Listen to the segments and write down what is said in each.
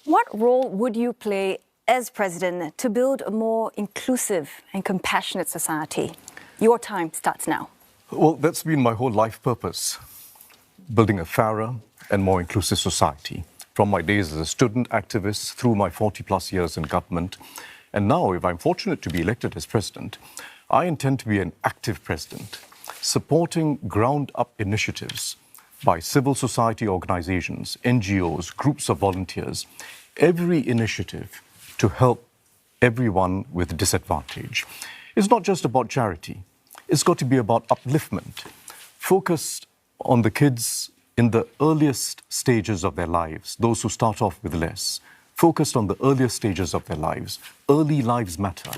What role would you play as president to build a more inclusive and compassionate society? Your time starts now. Well, that's been my whole life purpose, building a fairer and more inclusive society. From my days as a student activist through my 40-plus years in government. And now, if I'm fortunate to be elected as president, I intend to be an active president, supporting ground-up initiatives by civil society organizations, NGOs, groups of volunteers, every initiative to help everyone with disadvantage. It's not just about charity. It's got to be about upliftment, focused on the kids in the earliest stages of their lives, those who start off with less, focused on the earliest stages of their lives. Early lives matter.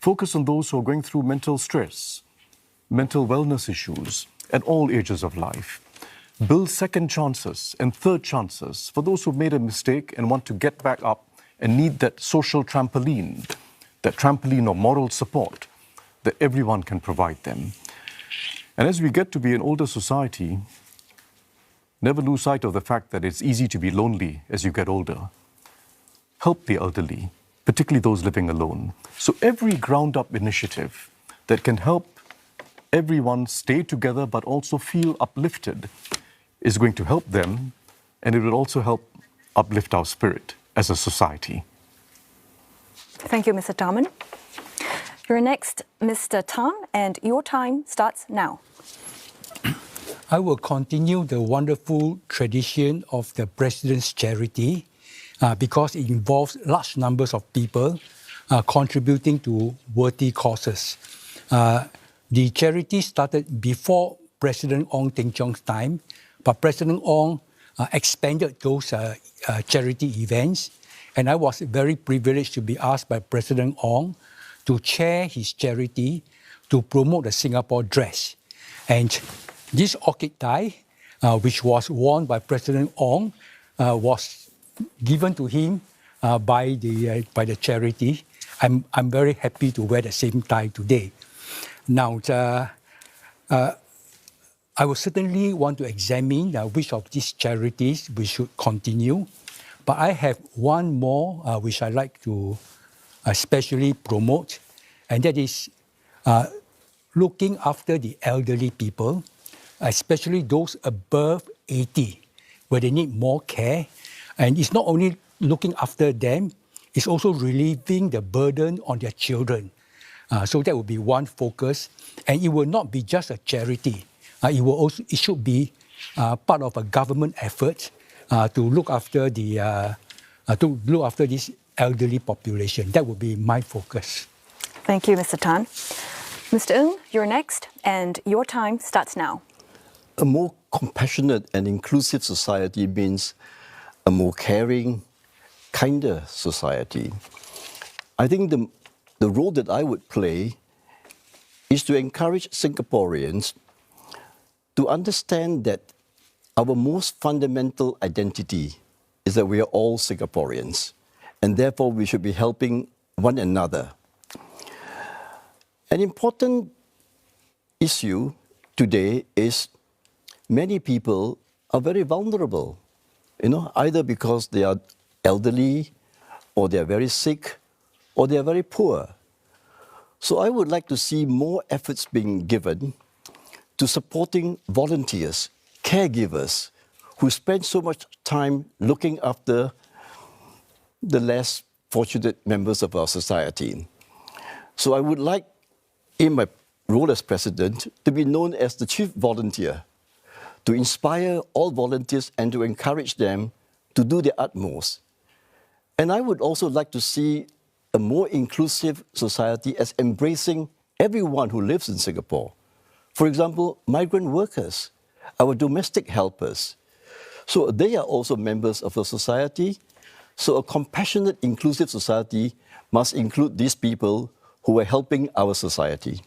Focus on those who are going through mental stress, mental wellness issues at all ages of life. Build second chances and third chances for those who've made a mistake and want to get back up and need that social trampoline, that trampoline of moral support that everyone can provide them. And as we get to be an older society, never lose sight of the fact that it's easy to be lonely as you get older. Help the elderly, particularly those living alone. So every ground-up initiative that can help everyone stay together but also feel uplifted is going to help them, and it will also help uplift our spirit as a society. Thank you, Mr. Tharman. You're next, Mr. Tan, and your time starts now. I will continue the wonderful tradition of the President's Charity because it involves large numbers of people contributing to worthy causes. The charity started before President Ong Teng Cheong's time, but President Ong expanded those charity events, and I was very privileged to be asked by President Ong to chair his charity to promote the Singapore dress. And this orchid tie, which was worn by President Ong, was given to him by the charity. I'm very happy to wear the same tie today. Now, I will certainly want to examine which of these charities we should continue, but I have one more which I'd like to especially promote, and that is looking after the elderly people, especially those above 80, where they need more care. And it's not only looking after them, it's also relieving the burden on their children. So that will be one focus, and it will not be just a charity. It should be part of a government effort to look after this elderly population. That would be my focus. Thank you, Mr. Tan. Mr. Ng, you're next, and your time starts now. A more compassionate and inclusive society means a more caring, kinder society. I think the role that I would play is to encourage Singaporeans to understand that our most fundamental identity is that we are all Singaporeans, and therefore we should be helping one another. An important issue today is many people are very vulnerable, either because they are elderly, or they are very sick, or they are very poor. So I would like to see more efforts being given to supporting volunteers, caregivers, who spend so much time looking after the less fortunate members of our society. So I would like, in my role as president, to be known as the chief volunteer, to inspire all volunteers and to encourage them to do their utmost. And I would also like to see a more inclusive society as embracing everyone who lives in Singapore. For example, migrant workers, our domestic helpers. So they are also members of the society. So a compassionate, inclusive society must include these people who are helping our society.